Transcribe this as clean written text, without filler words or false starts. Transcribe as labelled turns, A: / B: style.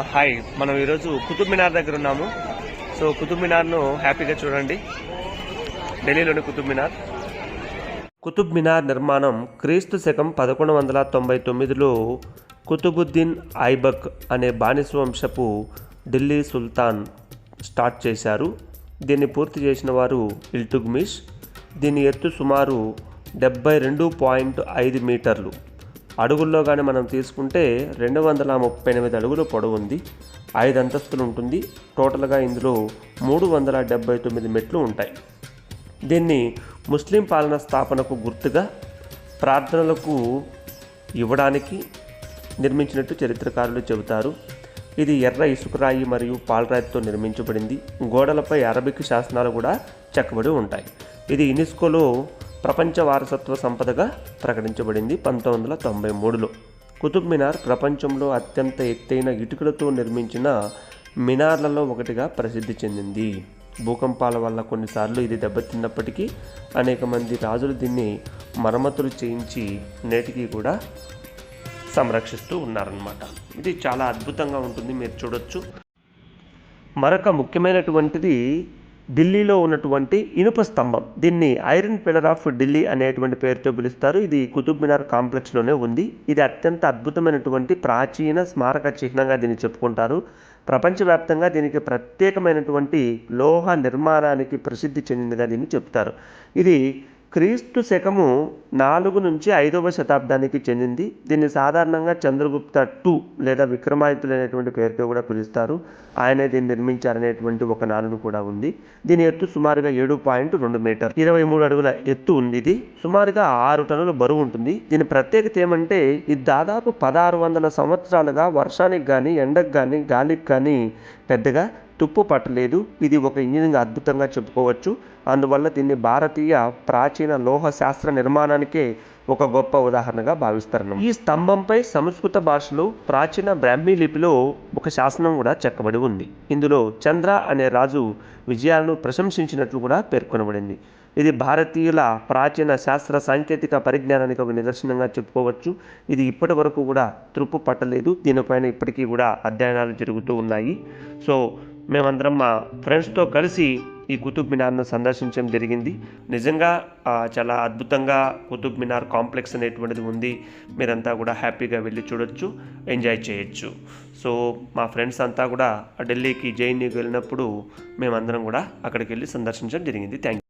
A: Hi, మనం ఈరోజు కుతుబ్ మినార్ దగ్గర ఉన్నాము. సో కుతుబ్ మినార్ను హ్యాపీగా చూడండి. ఢిల్లీలోని కుతుబ్ మినార్ నిర్మాణం క్రీస్తు శకం 1199లో కుతుబుద్దీన్ ఐబక్ అనే బానిస వంశపు ఢిల్లీ సుల్తాన్ స్టార్ట్ చేశారు. దీన్ని పూర్తి చేసిన వారు ఇల్తుత్మిష్. దీని ఎత్తు సుమారు 72.5 మీటర్లు. అడుగుల్లో కానీ మనం తీసుకుంటే 238 అడుగుల పొడవు ఉంది. 5 అంతస్తులు ఉంటుంది. టోటల్గా ఇందులో 379 మెట్లు ఉంటాయి. దీన్ని ముస్లిం పాలన స్థాపనకు గుర్తుగా ప్రార్థనలకు ఇవ్వడానికి నిర్మించినట్టు చరిత్రకారులు చెబుతారు. ఇది ఎర్ర ఇసుకరాయి మరియు పాలరాతితో నిర్మించబడింది. గోడలపై అరబిక్ శాసనాలు కూడా చెక్కబడి ఉంటాయి. ఇది యునెస్కోలో ప్రపంచ వారసత్వ సంపదగా ప్రకటించబడింది 1993లో. కుతుబ్ మినార్ ప్రపంచంలో అత్యంత ఎత్తైన ఇటుకలతో నిర్మించిన మినార్లలో ఒకటిగా ప్రసిద్ధి చెందింది. భూకంపాల వల్ల కొన్నిసార్లు ఇది దెబ్బతిన్నప్పటికీ అనేక మంది రాజులు దీన్ని మరమ్మతులు చేయించి నేటికి కూడా సంరక్షిస్తూ ఉన్నారన్నమాట. ఇది చాలా అద్భుతంగా ఉంటుంది, మీరు చూడొచ్చు. మరొక ముఖ్యమైనటువంటిది ఢిల్లీలో ఉన్నటువంటి ఇనుప స్తంభం. దీన్ని ఐరన్ పిల్లర్ ఆఫ్ ఢిల్లీ అనేటువంటి పేరుతో పిలుస్తారు. ఇది కుతుబ్ మినార్ కాంప్లెక్స్లోనే ఉంది. ఇది అత్యంత అద్భుతమైనటువంటి ప్రాచీన స్మారక చిహ్నంగా దీన్ని చెప్పుకుంటారు. ప్రపంచవ్యాప్తంగా దీనికి ప్రత్యేకమైనటువంటి లోహ నిర్మాణానికి ప్రసిద్ధి చెందినదిగా దీన్ని చెప్తారు. ఇది క్రీస్తు శకము 4 నుంచి 5వ శతాబ్దానికి చెందింది. దీన్ని సాధారణంగా చంద్రగుప్త II లేదా విక్రమాదిత్యులు అనేటువంటి పేరుతో కూడా పిలుస్తారు. ఆయనే దీన్ని నిర్మించారనేటువంటి ఒక నానుడు కూడా ఉంది. దీని ఎత్తు సుమారుగా 7.2 మీటర్, 23 అడుగుల ఎత్తు ఉంది. ఇది సుమారుగా 6 టన్నుల బరువు ఉంటుంది. దీని ప్రత్యేకత ఏమంటే ఇది దాదాపు 1600 సంవత్సరాలుగా వర్షానికి కానీ ఎండకు కానీ గాలికి కానీ పెద్దగా తుప్పు పట్టలేదు. ఇది ఒక ఇంజనీరింగ్ అద్భుతంగా చెప్పుకోవచ్చు. అందువల్ల దీన్ని భారతీయ ప్రాచీన లోహ శాస్త్ర నిర్మాణానికే ఒక గొప్ప ఉదాహరణగా భావిస్తారు. ఈ స్తంభంపై సంస్కృత భాషలో ప్రాచీన బ్రాహ్మీ లిపిలో ఒక శాసనం కూడా చెక్కబడి ఉంది. ఇందులో చంద్ర అనే రాజు విజయాలను ప్రశంసించినట్లు కూడా పేర్కొనబడింది. ఇది భారతీయుల ప్రాచీన శాస్త్ర సాంకేతిక పరిజ్ఞానానికి ఒక నిదర్శనంగా చెప్పుకోవచ్చు. ఇది ఇప్పటి వరకు కూడా తుప్పు పట్టలేదు. దీనిపైన ఇప్పటికీ కూడా అధ్యయనాలు జరుగుతూ ఉన్నాయి. సో మేమందరం మా ఫ్రెండ్స్తో కలిసి ఈ కుతుబ్ మినార్ను సందర్శించడం జరిగింది. నిజంగా చాలా అద్భుతంగా కుతుబ్ మినార్ కాంప్లెక్స్ అనేటువంటిది ఉంది. మీరంతా కూడా హ్యాపీగా వెళ్ళి చూడొచ్చు, ఎంజాయ్ చేయొచ్చు. సో మా ఫ్రెండ్స్ అంతా కూడా ఢిల్లీకి జైన్కి వెళ్ళినప్పుడు మేమందరం కూడా అక్కడికి వెళ్ళి సందర్శించడం జరిగింది. Thank you.